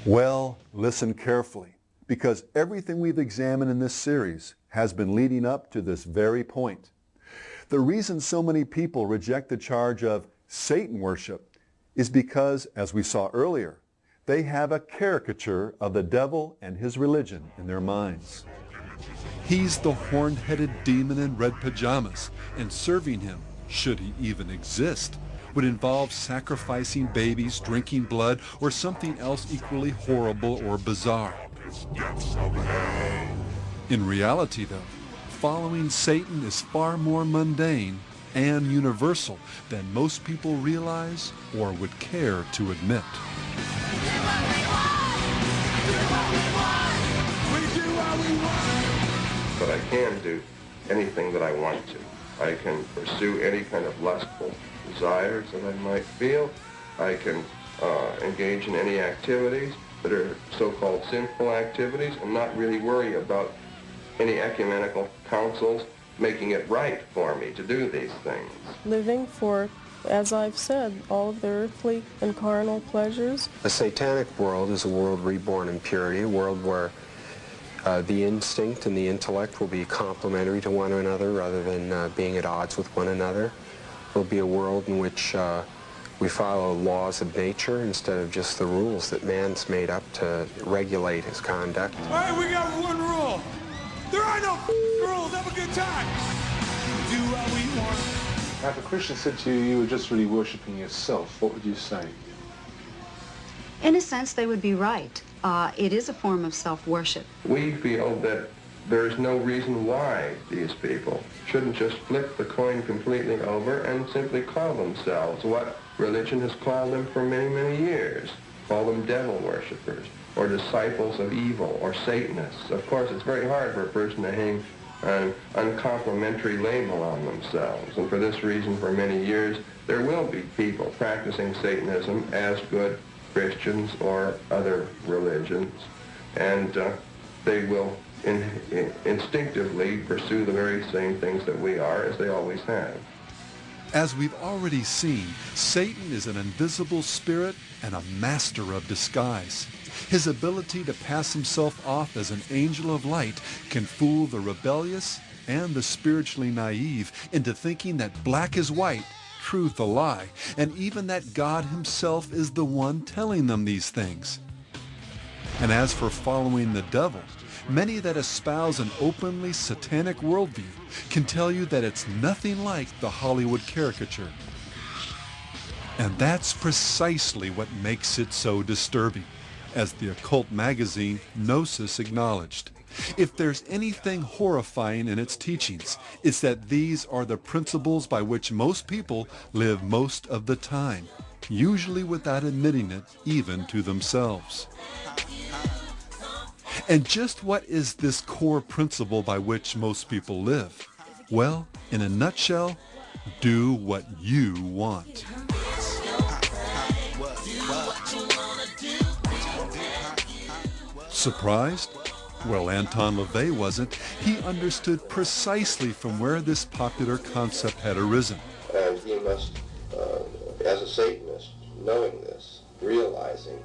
Well, listen carefully, because everything we've examined in this series has been leading up to this very point. The reason so many people reject the charge of Satan worship is because, as we saw earlier, they have a caricature of the devil and his religion in their minds. He's the horn-headed demon in red pajamas, and serving him, should he even exist, would involve sacrificing babies, drinking blood, or something else equally horrible or bizarre. In reality, though, following Satan is far more mundane and universal than most people realize or would care to admit. But I can do anything that I want to. I can pursue any kind of lustful desires that I might feel. I can engage in any activities that are so-called sinful activities and not really worry about any ecumenical councils making it right for me to do these things. Living for, as I've said, all of the earthly and carnal pleasures. A satanic world is a world reborn in purity, a world where the instinct and the intellect will be complementary to one another rather than being at odds with one another. It will be a world in which we follow laws of nature instead of just the rules that man's made up to regulate his conduct. All right, we got one rule. There are no rules. Have a good time. Do what we want. If a Christian said to you, you were just really worshiping yourself, what would you say? In a sense, they would be right. It is a form of self-worship. We feel that there is no reason why these people shouldn't just flip the coin completely over and simply call themselves what religion has called them for many, many years. Call them devil worshippers, or disciples of evil, or Satanists. Of course, it's very hard for a person to hang an uncomplimentary label on themselves, and for this reason, for many years, there will be people practicing Satanism as good Christians or other religions, and they will instinctively pursue the very same things that we are, as they always have. As we've already seen, Satan is an invisible spirit and a master of disguise. His ability to pass himself off as an angel of light can fool the rebellious and the spiritually naive into thinking that black is white, truth a lie, and even that God himself is the one telling them these things. And as for following the devil, many that espouse an openly satanic worldview can tell you that it's nothing like the Hollywood caricature. And that's precisely what makes it so disturbing, as the occult magazine Gnosis acknowledged. If there's anything horrifying in its teachings, it's that these are the principles by which most people live most of the time, usually without admitting it even to themselves. And just what is this core principle by which most people live? Well, in a nutshell, do what you want. Surprised? Well, Anton LaVey wasn't. He understood precisely from where this popular concept had arisen. And he must, as a Satanist, knowing this, realizing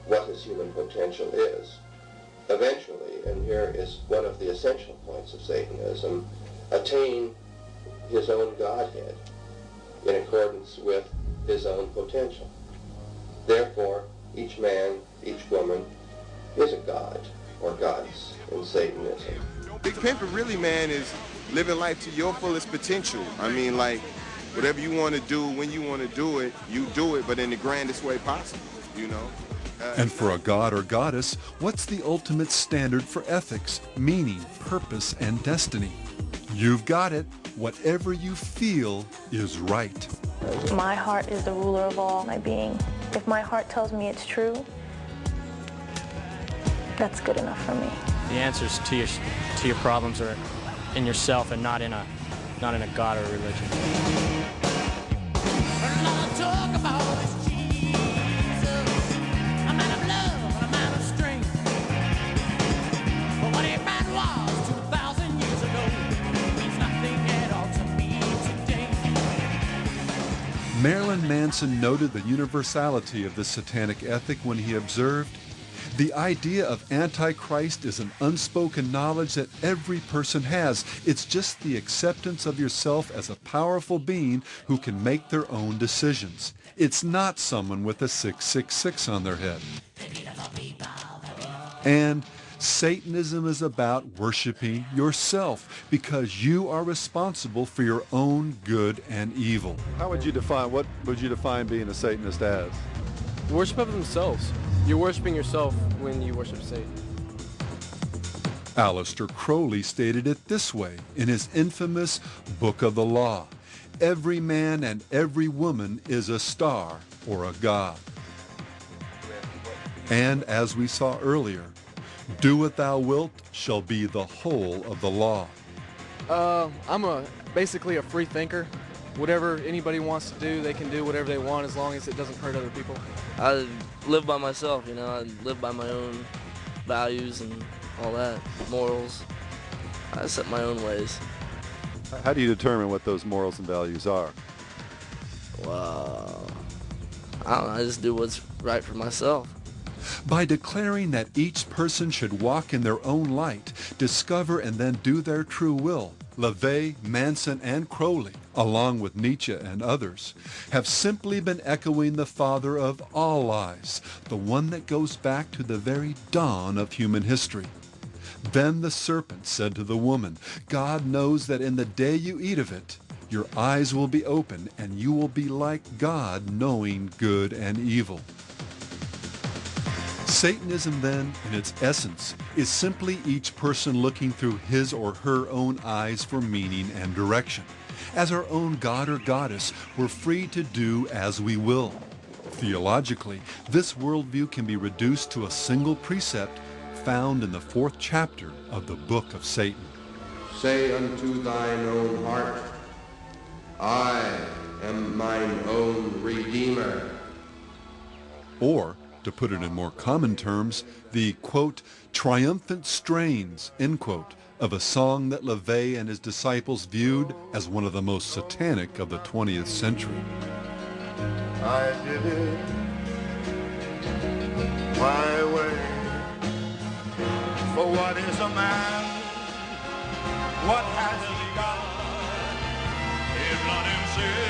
what his human potential is, eventually, and here is one of the essential points of Satanism, attain his own Godhead in accordance with his own potential. Therefore, each man, each woman is a god or goddess in Satanism. Big Pimpin' really, man, is living life to your fullest potential. I mean, like, whatever you want to do, when you want to do it, you do it, but in the grandest way possible, you know? And for a god or goddess, what's the ultimate standard for ethics, meaning, purpose, and destiny? You've got it. Whatever you feel is right. My heart is the ruler of all my being. If my heart tells me it's true, that's good enough for me. The answers to your problems are in yourself and not in a god or a religion. Marilyn Manson noted the universality of the satanic ethic when he observed, The idea of Antichrist is an unspoken knowledge that every person has. It's just the acceptance of yourself as a powerful being who can make their own decisions. It's not someone with a 666 on their head. And Satanism is about worshiping yourself because you are responsible for your own good and evil. What would you define being a Satanist as? Worship of themselves. You're worshiping yourself when you worship Satan. Aleister Crowley stated it this way in his infamous Book of the Law. Every man and every woman is a star or a god. And as we saw earlier, do what thou wilt shall be the whole of the law. I'm basically a free thinker. Whatever anybody wants to do, they can do whatever they want as long as it doesn't hurt other people. I live by myself, you know. I live by my own values and all that, morals. I set my own ways. How do you determine what those morals and values are? Well, I don't know. I just do what's right for myself. By declaring that each person should walk in their own light, discover and then do their true will, LaVey, Manson, and Crowley, along with Nietzsche and others, have simply been echoing the father of all lies, the one that goes back to the very dawn of human history. Then the serpent said to the woman, God knows that in the day you eat of it, your eyes will be open and you will be like God, knowing good and evil. Satanism, then, in its essence, is simply each person looking through his or her own eyes for meaning and direction. As our own god or goddess, we're free to do as we will. Theologically, this worldview can be reduced to a single precept found in the 4th chapter of the Book of Satan. Say unto thine own heart, I am mine own Redeemer. Or, to put it in more common terms, the, quote, triumphant strains, end quote, of a song that LaVey and his disciples viewed as one of the most satanic of the 20th century. I did it my way. For what is a man? What has he got? If not himself.